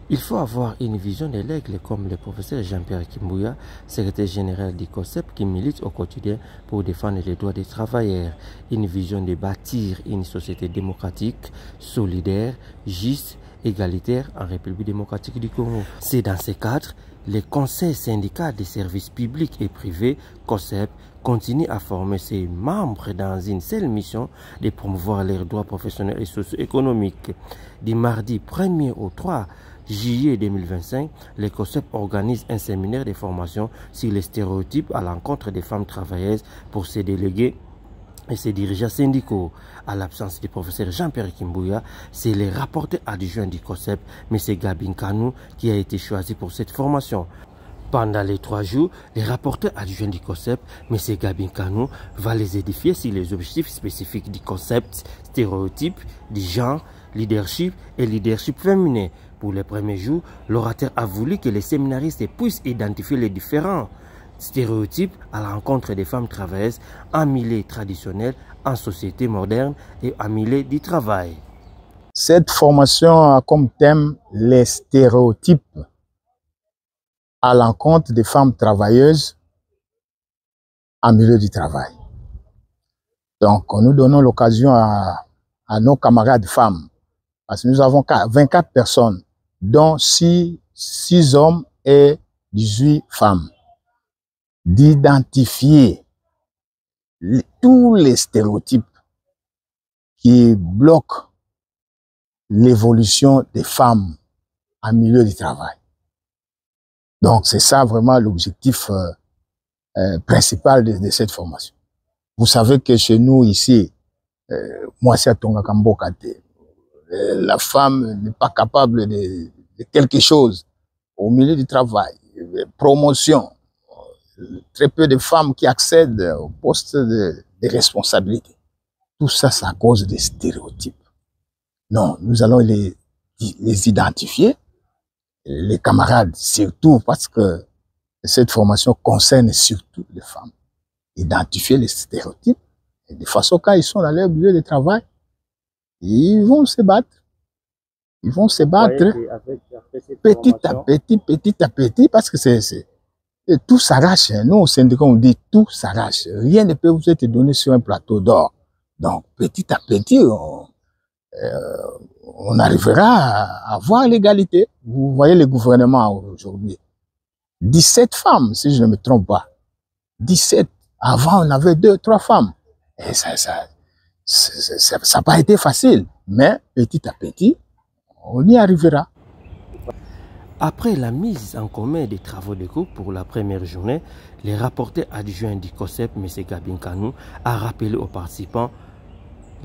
Il faut avoir une vision de l'aigle comme le professeur Jean-Pierre Kimbouya, secrétaire général du COSEP qui milite au quotidien pour défendre les droits des travailleurs. Une vision de bâtir une société démocratique, solidaire, juste, égalitaire en République démocratique du Congo. C'est dans ce cadre, les conseils syndicats des services publics et privés, COSEP, continue à former ses membres dans une seule mission de promouvoir leurs droits professionnels et socio-économiques. Du mardi 1er au 3 juillet 2025, le COSEP organise un séminaire de formation sur les stéréotypes à l'encontre des femmes travailleuses pour ses délégués et ses dirigeants syndicaux. À l'absence du professeur Jean-Pierre Kimbouya, c'est le rapporteur adjoint du COSEP, M. Gabin Kanou, qui a été choisi pour cette formation. Pendant les 3 jours, le rapporteur adjoint du COSEP, M. Gabin Kanou, va les édifier sur les objectifs spécifiques du concept, stéréotypes, du genre, leadership et leadership féminin. Pour les premiers jours, l'orateur a voulu que les séminaristes puissent identifier les différents stéréotypes à l'encontre des femmes travailleuses en milieu traditionnel, en société moderne et en milieu du travail. Cette formation a comme thème les stéréotypes à l'encontre des femmes travailleuses en milieu du travail. Donc, nous donnons l'occasion à nos camarades femmes, parce que nous avons 24 personnes, dont 6 hommes et 18 femmes, d'identifier tous les stéréotypes qui bloquent l'évolution des femmes en milieu du travail. Donc, c'est ça vraiment l'objectif principal de cette formation. Vous savez que chez nous ici, moi c'est à Tongakambo, la femme n'est pas capable de quelque chose au milieu du travail, promotion. Très peu de femmes qui accèdent au poste de responsabilité. Tout ça, c'est à cause des stéréotypes. Non, nous allons les identifier, les camarades surtout, parce que cette formation concerne surtout les femmes. Identifier les stéréotypes, et de façon quand ils sont dans leur milieu de travail, ils vont se battre. Ils vont se battre petit à petit, parce que tout s'arrache. Nous, au syndicat, on dit tout s'arrache. Rien ne peut vous être donné sur un plateau d'or. Donc, petit à petit, on arrivera à avoir l'égalité. Vous voyez le gouvernement aujourd'hui. 17 femmes, si je ne me trompe pas. 17. Avant, on avait 2, 3 femmes. Et ça n'a pas été facile. Mais petit à petit, on y arrivera. Après la mise en commun des travaux de groupe pour la première journée, le rapporteur adjoint du COSEP, M. Gabin Kanou, a rappelé aux participants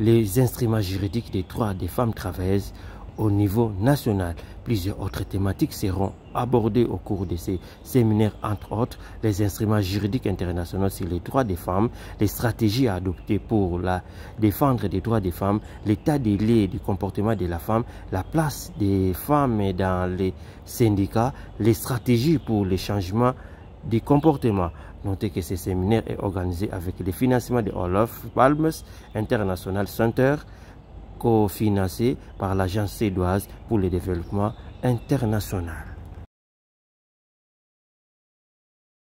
les instruments juridiques des droits des femmes travailleuses au niveau national. Plusieurs autres thématiques seront abordées au cours de ces séminaires, entre autres les instruments juridiques internationaux sur les droits des femmes, les stratégies à adopter pour défendre les droits des femmes, l'état des lieux du comportement de la femme, la place des femmes dans les syndicats, les stratégies pour les changements des comportements. Notez que ce séminaire est organisé avec le financement de Olof Palmes International Center, cofinancé par l'Agence suédoise pour le développement international.